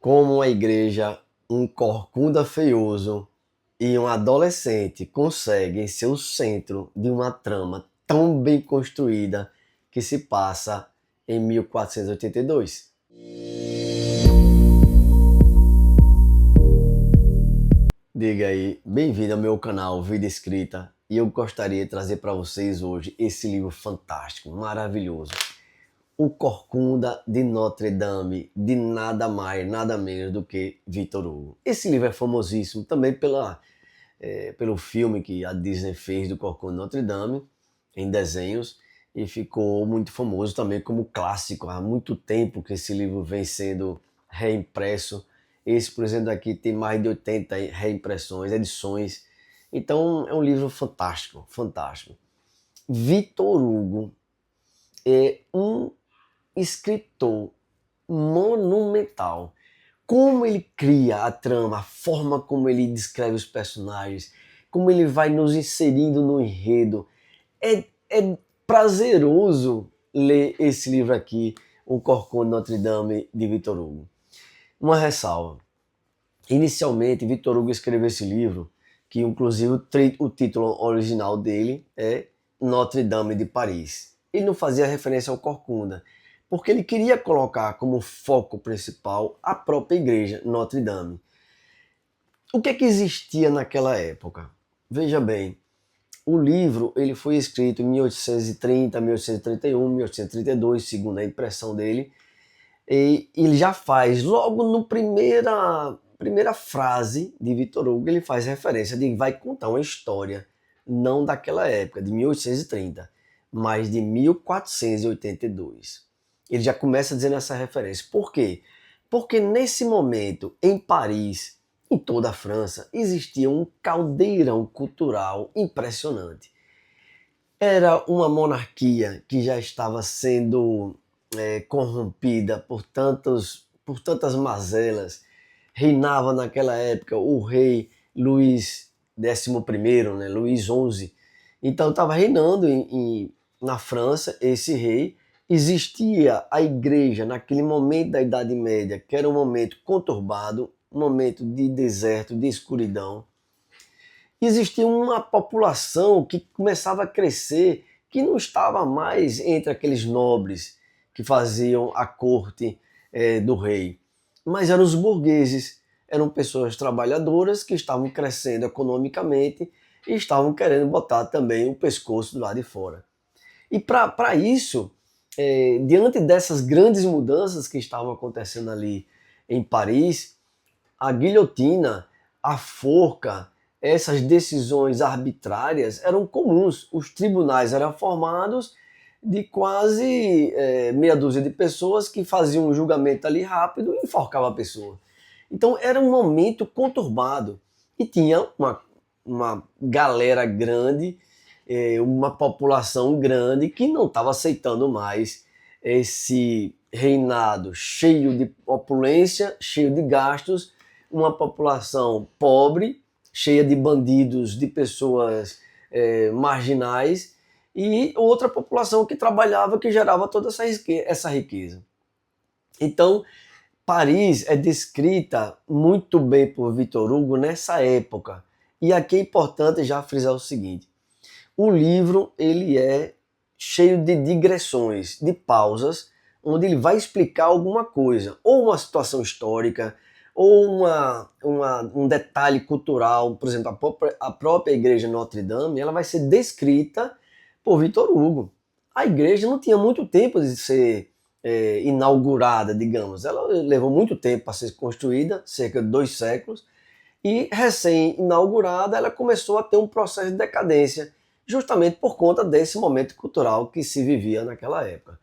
Como a igreja, um corcunda feioso e um adolescente conseguem ser o centro de uma trama tão bem construída que se passa em 1482. Diga aí, bem-vindo ao meu canal Vida Escrita, e eu gostaria de trazer para vocês hoje esse livro fantástico, maravilhoso. O Corcunda de Notre Dame, de nada mais, nada menos do que Victor Hugo. Esse livro é famosíssimo também pelo filme que a Disney fez do Corcunda de Notre Dame, em desenhos, e ficou muito famoso também como clássico. Há muito tempo que esse livro vem sendo reimpresso. Esse, por exemplo, aqui tem mais de 80 reimpressões, edições. Então é um livro fantástico, fantástico. Victor Hugo é um escritor monumental. Como ele cria a trama, a forma como ele descreve os personagens, como ele vai nos inserindo no enredo. É prazeroso ler esse livro aqui, O Corcunda de Notre Dame, de Victor Hugo. Uma ressalva. Inicialmente, Victor Hugo escreveu esse livro, que inclusive o título original dele é Notre Dame de Paris. Ele não fazia referência ao Corcunda, porque ele queria colocar como foco principal a própria igreja, Notre Dame. O que é que existia naquela época? Veja bem, o livro ele foi escrito em 1830, 1831, 1832, segundo a impressão dele, e ele já faz, logo no primeira frase de Victor Hugo, ele faz referência de que vai contar uma história, não daquela época, de 1830, mas de 1482. Ele já começa dizendo essa referência. Por quê? Porque nesse momento, em Paris, em toda a França, existia um caldeirão cultural impressionante. Era uma monarquia que já estava sendo corrompida por tantas mazelas. Reinava naquela época o rei Luís XI, né, Luís XI. Então estava reinando na França esse rei. Existia a igreja naquele momento da Idade Média, que era um momento conturbado, um momento de deserto, de escuridão. Existia uma população que começava a crescer, que não estava mais entre aqueles nobres que faziam a corte do rei, mas eram os burgueses, eram pessoas trabalhadoras que estavam crescendo economicamente e estavam querendo botar também o pescoço do lado de fora. E para isso, diante dessas grandes mudanças que estavam acontecendo ali em Paris, a guilhotina, a forca, essas decisões arbitrárias eram comuns. Os tribunais eram formados de quase meia dúzia de pessoas que faziam um julgamento ali rápido e enforcavam a pessoa. Então era um momento conturbado e tinha uma galera grande, uma população grande que não estava aceitando mais esse reinado cheio de opulência, cheio de gastos, uma população pobre, cheia de bandidos, de pessoas marginais, e outra população que trabalhava, que gerava toda essa riqueza. Então, Paris é descrita muito bem por Victor Hugo nessa época. E aqui é importante já frisar o seguinte: o livro ele é cheio de digressões, de pausas, onde ele vai explicar alguma coisa, ou uma situação histórica, ou um detalhe cultural. Por exemplo, a própria igreja Notre Dame, ela vai ser descrita por Victor Hugo. A igreja não tinha muito tempo de ser inaugurada, digamos. Ela levou muito tempo para ser construída, cerca de 2 séculos, e recém-inaugurada ela começou a ter um processo de decadência, justamente por conta desse momento cultural que se vivia naquela época.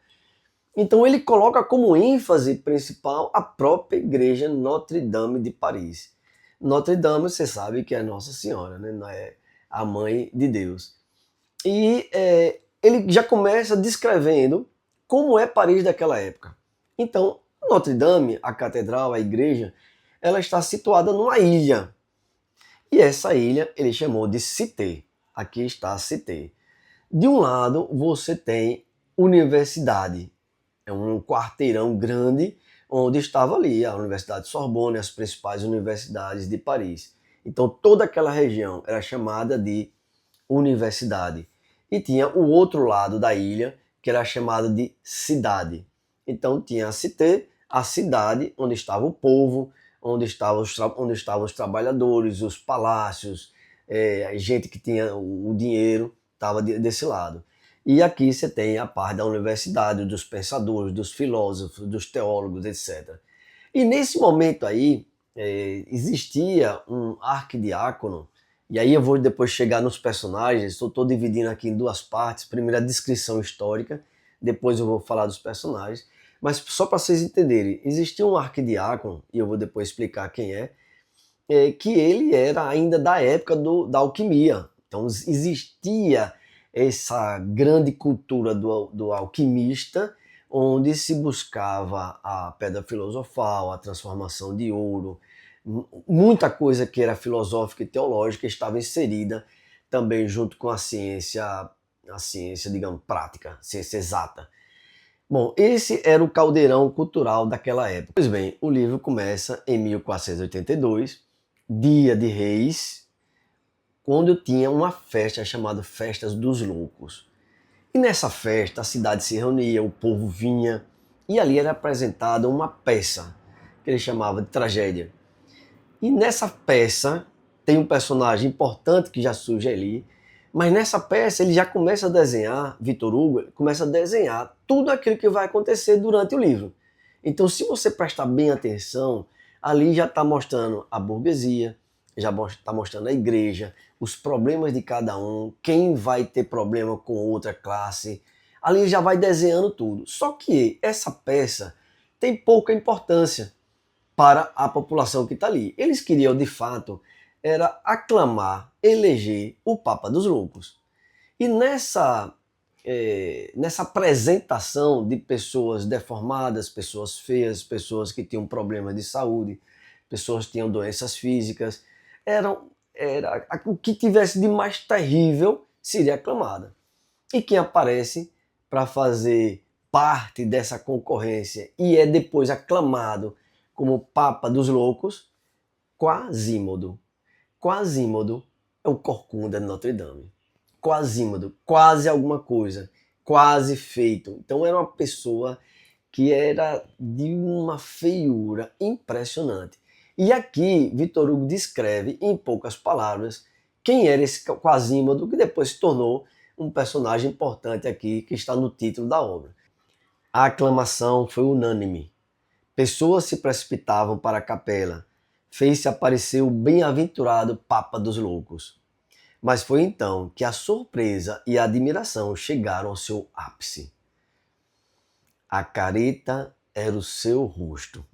Então ele coloca como ênfase principal a própria igreja Notre Dame de Paris. Notre Dame, você sabe que é Nossa Senhora, né? É a mãe de Deus. E ele já começa descrevendo como é Paris daquela época. Então, Notre Dame, a catedral, a igreja, ela está situada numa ilha. E essa ilha ele chamou de Cité. Aqui está a Cité. De um lado, você tem universidade. É um quarteirão grande, onde estava ali a Universidade de Sorbonne e as principais universidades de Paris. Então toda aquela região era chamada de universidade. E tinha o outro lado da ilha, que era chamada de cidade. Então tinha a cité, a cidade, onde estava o povo, onde estavam os trabalhadores, os palácios, gente que tinha o dinheiro, estava desse lado. E aqui você tem a parte da universidade, dos pensadores, dos filósofos, dos teólogos, etc. E nesse momento aí, existia um arquidiácono, e aí eu vou depois chegar nos personagens, eu estou dividindo aqui em duas partes, primeiro a descrição histórica, depois eu vou falar dos personagens, mas só para vocês entenderem, existia um arquidiácono, e eu vou depois explicar quem que ele era ainda da época da alquimia. Então existia essa grande cultura do alquimista, onde se buscava a pedra filosofal, a transformação de ouro, muita coisa que era filosófica e teológica estava inserida também junto com a ciência, digamos, prática, ciência exata. Bom, esse era o caldeirão cultural daquela época. Pois bem, o livro começa em 1482, Dia de Reis, quando tinha uma festa chamada Festas dos Loucos. E nessa festa a cidade se reunia, o povo vinha, e ali era apresentada uma peça que ele chamava de tragédia. E nessa peça tem um personagem importante que já surge ali, mas nessa peça ele já começa a desenhar, Victor Hugo começa a desenhar tudo aquilo que vai acontecer durante o livro. Então se você prestar bem atenção, ali já está mostrando a burguesia, já está mostrando a igreja, os problemas de cada um, quem vai ter problema com outra classe, ali já vai desenhando tudo. Só que essa peça tem pouca importância para a população que está ali. Eles queriam, de fato, era aclamar, eleger o Papa dos Loucos. E nessa apresentação de pessoas deformadas, pessoas feias, pessoas que tinham problemas de saúde, pessoas que tinham doenças físicas, era o que tivesse de mais terrível seria aclamada. E quem aparece para fazer parte dessa concorrência e é depois aclamado como Papa dos Loucos, Quasímodo. Quasímodo é o corcunda de Notre Dame. Quasímodo, quase alguma coisa, quase feito. Então era uma pessoa que era de uma feiura impressionante. E aqui Victor Hugo descreve em poucas palavras quem era esse Quasímodo, que depois se tornou um personagem importante aqui, que está no título da obra. A aclamação foi unânime. Pessoas se precipitavam para a capela. Fez-se aparecer o bem-aventurado Papa dos Loucos. Mas foi então que a surpresa e a admiração chegaram ao seu ápice. A careta era o seu rosto.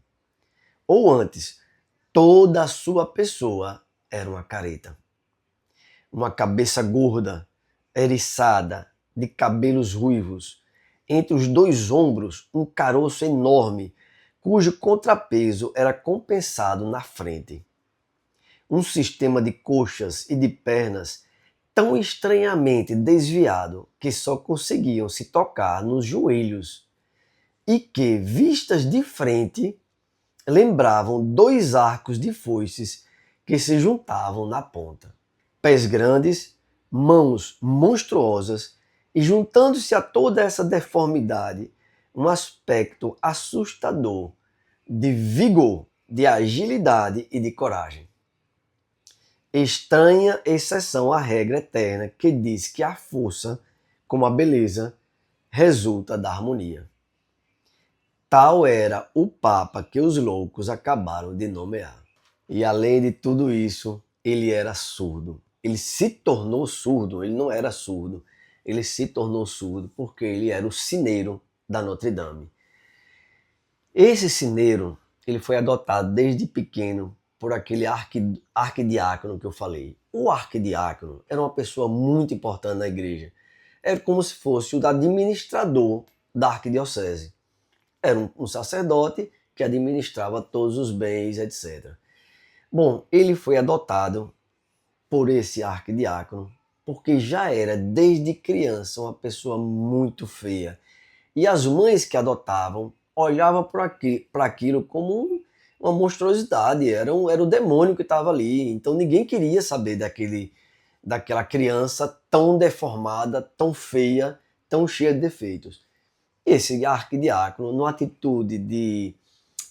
Ou antes, toda a sua pessoa era uma careta. Uma cabeça gorda, eriçada, de cabelos ruivos. Entre os dois ombros, um caroço enorme, cujo contrapeso era compensado na frente. Um sistema de coxas e de pernas tão estranhamente desviado que só conseguiam se tocar nos joelhos e que, vistas de frente, lembravam dois arcos de foices que se juntavam na ponta. Pés grandes, mãos monstruosas e, juntando-se a toda essa deformidade, um aspecto assustador de vigor, de agilidade e de coragem. Estranha exceção à regra eterna que diz que a força, como a beleza, resulta da harmonia. Tal era o Papa que os loucos acabaram de nomear. E além de tudo isso, ele era surdo. Ele se tornou surdo, ele não era surdo. Ele se tornou surdo porque ele era o sineiro da Notre Dame. Esse sineiro, ele foi adotado desde pequeno por aquele arquidiácono que eu falei. O arquidiácono era uma pessoa muito importante na igreja. Era como se fosse o administrador da arquidiocese. Era um sacerdote que administrava todos os bens, etc. Bom, ele foi adotado por esse arquidiácono porque já era desde criança uma pessoa muito feia. E as mães que adotavam olhava para aquilo como uma monstruosidade, era o demônio que estava ali. Então ninguém queria saber daquela criança tão deformada, tão feia, tão cheia de defeitos. Esse arquidiácono, numa atitude de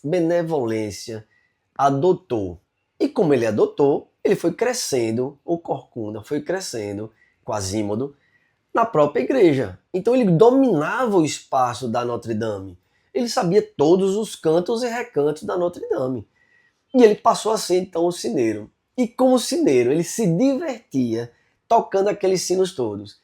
benevolência, adotou. E como ele adotou, ele foi crescendo, o Corcunda foi crescendo, Quasímodo, na própria igreja. Então ele dominava o espaço da Notre Dame. Ele sabia todos os cantos e recantos da Notre Dame. E ele passou a ser então o sineiro. E como sineiro, ele se divertia tocando aqueles sinos todos.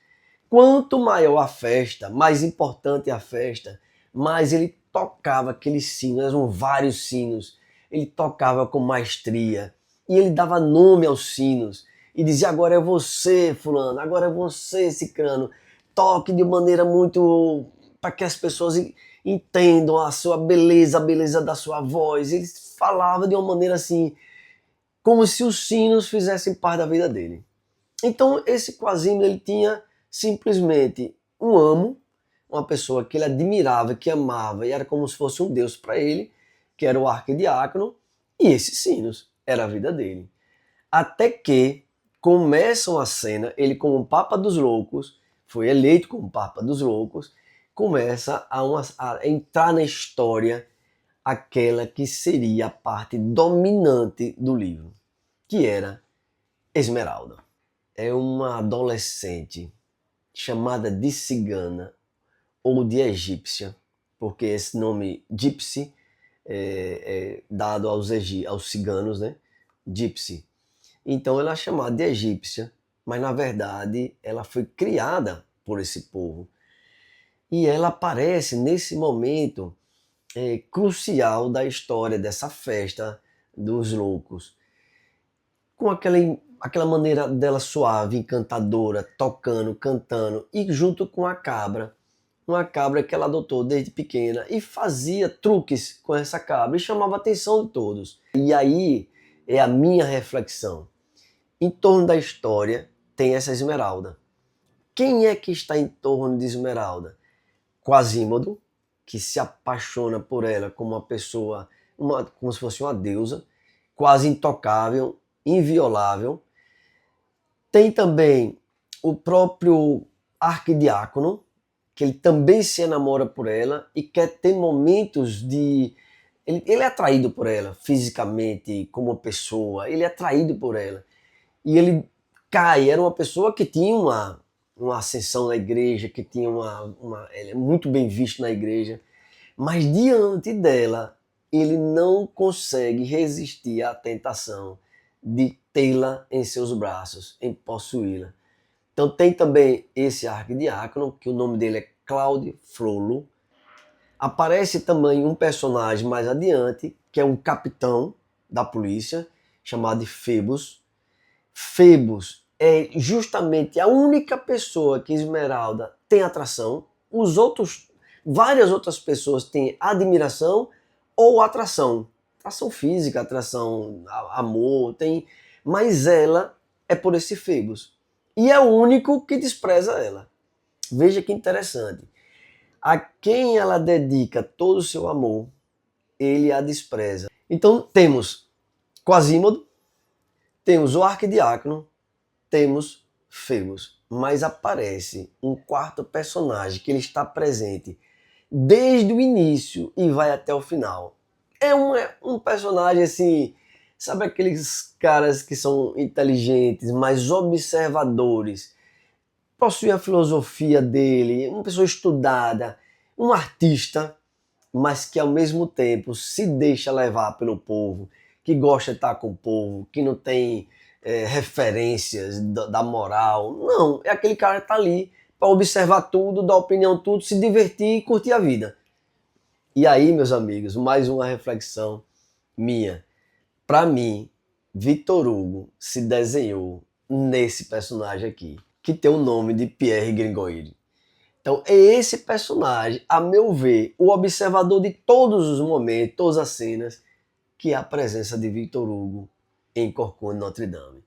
Quanto maior a festa, mais importante a festa, mais ele tocava aqueles sinos, eram vários sinos. Ele tocava com maestria e ele dava nome aos sinos e dizia: agora é você, fulano, agora é você, cicrano. Toque de maneira muito para que as pessoas entendam a sua beleza, a beleza da sua voz. Ele falava de uma maneira assim, como se os sinos fizessem parte da vida dele. Então esse Quasimodo, ele tinha simplesmente um amo, uma pessoa que ele admirava, que amava, e era como se fosse um deus para ele, que era o arquidiácono, e esses sinos, era a vida dele. Até que começam a cena, ele como Papa dos Loucos, foi eleito como Papa dos Loucos, começa a entrar na história aquela que seria a parte dominante do livro, que era Esmeralda. É uma adolescente chamada de cigana ou de egípcia, porque esse nome gypsy é dado aos ciganos, né? Gypsy. Então ela é chamada de egípcia, mas na verdade ela foi criada por esse povo. E ela aparece nesse momento crucial da história dessa festa dos loucos, com aquela maneira dela suave, encantadora, tocando, cantando, e junto com a cabra, uma cabra que ela adotou desde pequena e fazia truques com essa cabra e chamava a atenção de todos. E aí é a minha reflexão. Em torno da história tem essa Esmeralda. Quem é que está em torno de Esmeralda? Quasímodo, que se apaixona por ela como uma pessoa, como se fosse uma deusa, quase intocável, inviolável. Tem também o próprio arquidiácono, que ele também se enamora por ela e quer ter momentos de... Ele é atraído por ela fisicamente, como pessoa, ele é atraído por ela. E ele cai, era uma pessoa que tinha uma ascensão na igreja, que tinha ele é muito bem visto na igreja, mas diante dela, ele não consegue resistir à tentação de tê-la em seus braços, em possuí-la. Então tem também esse arquidiácono, que o nome dele é Claude Frollo. Aparece também um personagem mais adiante, que é um capitão da polícia, chamado de Phoebus. Phoebus é justamente a única pessoa que Esmeralda tem atração. Várias outras pessoas têm admiração ou atração. Atração física, atração, amor, mas ela é por esse Phoebus. E é o único que despreza ela. Veja que interessante. A quem ela dedica todo o seu amor, ele a despreza. Então temos Quasímodo, temos o arquidiácono, temos Phoebus. Mas aparece um quarto personagem que ele está presente desde o início e vai até o final. É um personagem assim, sabe aqueles caras que são inteligentes, mas observadores, possui a filosofia dele, uma pessoa estudada, um artista, mas que ao mesmo tempo se deixa levar pelo povo, que gosta de estar com o povo, que não tem referências da moral. Não, é aquele cara que está ali para observar tudo, dar opinião tudo, se divertir e curtir a vida. E aí, meus amigos, mais uma reflexão minha. Para mim, Victor Hugo se desenhou nesse personagem aqui, que tem o nome de Pierre Gringoire. Então, é esse personagem, a meu ver, o observador de todos os momentos, todas as cenas, que é a presença de Victor Hugo em Corcunda de Notre Dame.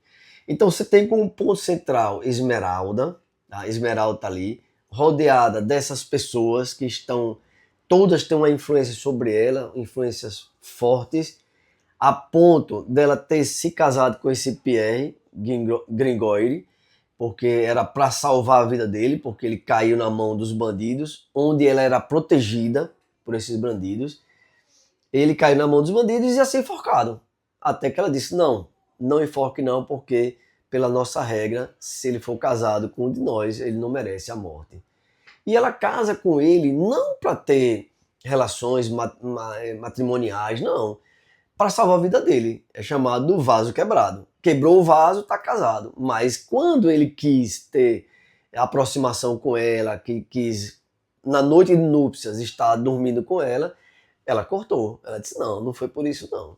Então, você tem como ponto central Esmeralda, tá? Esmeralda está ali, rodeada dessas pessoas que estão todas têm uma influência sobre ela, influências fortes, a ponto dela ter se casado com esse Pierre Gringoire, porque era para salvar a vida dele, porque ele caiu na mão dos bandidos, onde ela era protegida por esses bandidos. Ele caiu na mão dos bandidos e ia ser enforcado. Até que ela disse, não enforque não, porque pela nossa regra, se ele for casado com um de nós, ele não merece a morte. E ela casa com ele não para ter relações matrimoniais, não, para salvar a vida dele. É chamado do vaso quebrado. Quebrou o vaso, está casado. Mas quando ele quis ter aproximação com ela, que quis, na noite de núpcias, estar dormindo com ela cortou. Ela disse, não foi por isso não.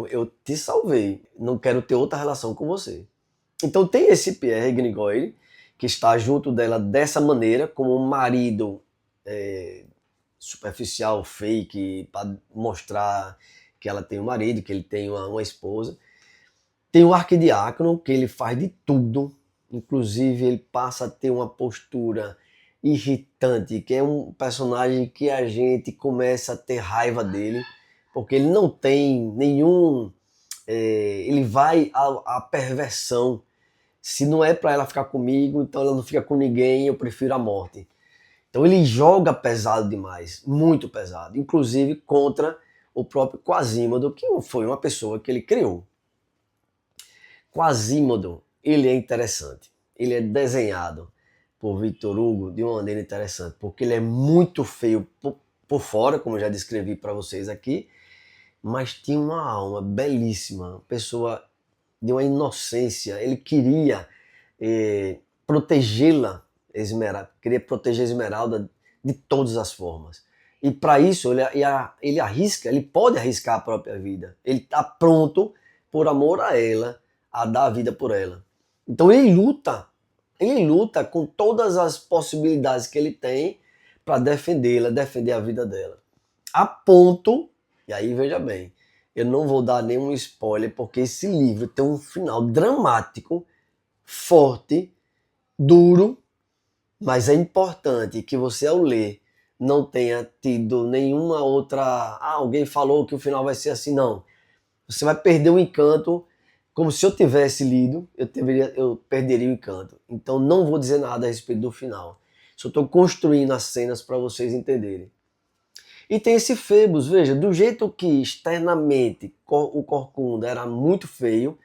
Eu te salvei, não quero ter outra relação com você. Então tem esse Pierre Gringoire, que está junto dela dessa maneira, como um marido superficial, fake, para mostrar que ela tem um marido, que ele tem uma esposa. Tem o arquidiácono, que ele faz de tudo, inclusive ele passa a ter uma postura irritante, que é um personagem que a gente começa a ter raiva dele, porque ele não tem nenhum... ele vai à perversão. Se não é para ela ficar comigo, então ela não fica com ninguém, eu prefiro a morte. Então ele joga pesado demais, muito pesado, inclusive contra o próprio Quasimodo, que foi uma pessoa que ele criou. Quasimodo, ele é interessante, ele é desenhado por Victor Hugo de uma maneira interessante, porque ele é muito feio por fora, como eu já descrevi para vocês aqui, mas tinha uma alma belíssima, uma pessoa de uma inocência. Ele queria protegê-la, queria proteger Esmeralda de todas as formas. E para isso ele arrisca, ele pode arriscar a própria vida. Ele está pronto, por amor a ela, a dar a vida por ela. Então ele luta com todas as possibilidades que ele tem para defendê-la, defender a vida dela. A ponto, e aí veja bem, eu não vou dar nenhum spoiler, porque esse livro tem um final dramático, forte, duro, mas é importante que você, ao ler, não tenha tido nenhuma outra... alguém falou que o final vai ser assim, não. Você vai perder o encanto, como se eu tivesse lido, eu perderia o encanto. Então não vou dizer nada a respeito do final. Só estou construindo as cenas para vocês entenderem. E tem esse Febos, veja, do jeito que externamente o Corcunda era muito feio,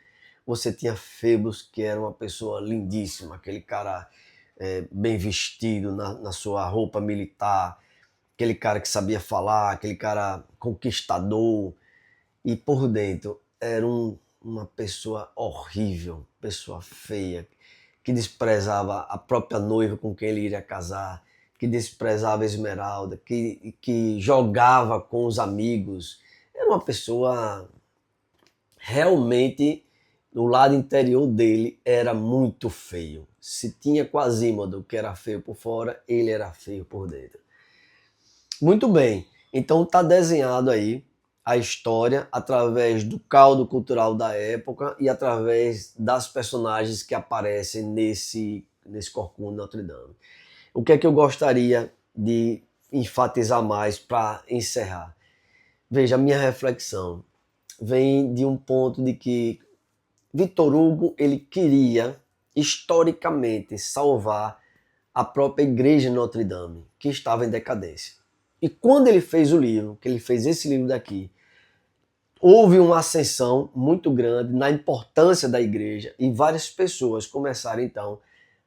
você tinha Febos, que era uma pessoa lindíssima, aquele cara bem vestido na sua roupa militar, aquele cara que sabia falar, aquele cara conquistador, e por dentro era uma pessoa horrível, pessoa feia, que desprezava a própria noiva com quem ele iria casar, que desprezava a Esmeralda, que jogava com os amigos. Era uma pessoa realmente, no lado interior dele, era muito feio. Se tinha Quasimodo, que era feio por fora, ele era feio por dentro. Muito bem, então está desenhado aí a história através do caldo cultural da época e através das personagens que aparecem nesse Corcunda de Notre Dame. O que é que eu gostaria de enfatizar mais para encerrar? Veja, a minha reflexão vem de um ponto de que Victor Hugo ele queria historicamente salvar a própria igreja de Notre Dame, que estava em decadência. E quando ele fez o livro, que ele fez esse livro daqui, houve uma ascensão muito grande na importância da igreja e várias pessoas começaram então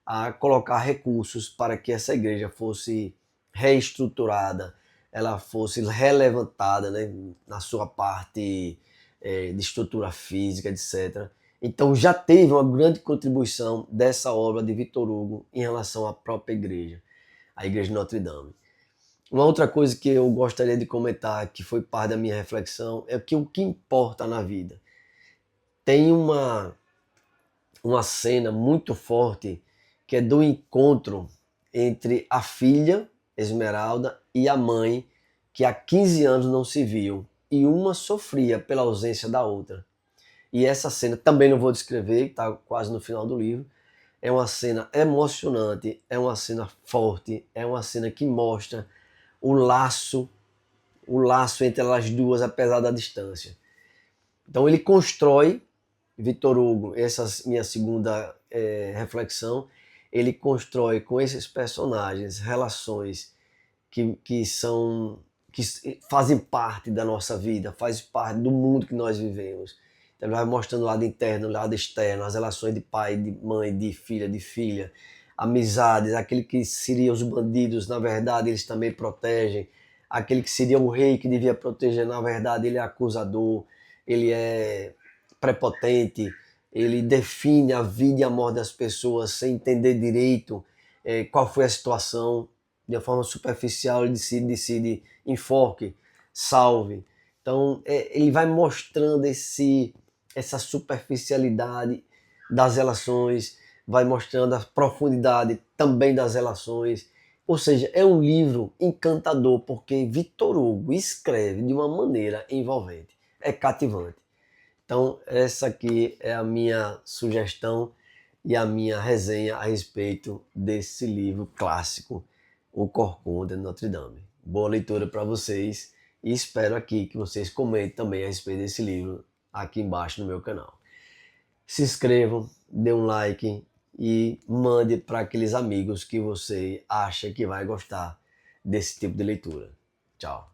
a colocar recursos para que essa igreja fosse reestruturada, ela fosse relevantada, né, na sua parte de estrutura física, etc. Então já teve uma grande contribuição dessa obra de Victor Hugo em relação à própria igreja, a igreja de Notre Dame. Uma outra coisa que eu gostaria de comentar, que foi parte da minha reflexão, é que o que importa na vida. Tem uma cena muito forte que é do encontro entre a filha, Esmeralda, e a mãe, que há 15 anos não se viu, e uma sofria pela ausência da outra. E essa cena, também não vou descrever, está quase no final do livro, é uma cena emocionante, é uma cena forte, é uma cena que mostra o laço entre elas duas, apesar da distância. Então ele constrói, Victor Hugo, essa minha segunda reflexão, ele constrói com esses personagens relações que fazem parte da nossa vida, fazem parte do mundo que nós vivemos. Então ele vai mostrando o lado interno, o lado externo, as relações de pai, de mãe, de filha, amizades, aquele que seria os bandidos, na verdade eles também protegem, aquele que seria o rei que devia proteger, na verdade ele é acusador, ele é prepotente, ele define a vida e a morte das pessoas sem entender direito qual foi a situação. De uma forma superficial, ele decide enfoque, salve. Então ele vai mostrando essa superficialidade das relações, vai mostrando a profundidade também das relações. Ou seja, é um livro encantador, porque Victor Hugo escreve de uma maneira envolvente, é cativante. Então, essa aqui é a minha sugestão e a minha resenha a respeito desse livro clássico, O Corcunda de Notre Dame. Boa leitura para vocês e espero aqui que vocês comentem também a respeito desse livro aqui embaixo no meu canal. Se inscrevam, dê um like e mande para aqueles amigos que você acha que vai gostar desse tipo de leitura. Tchau!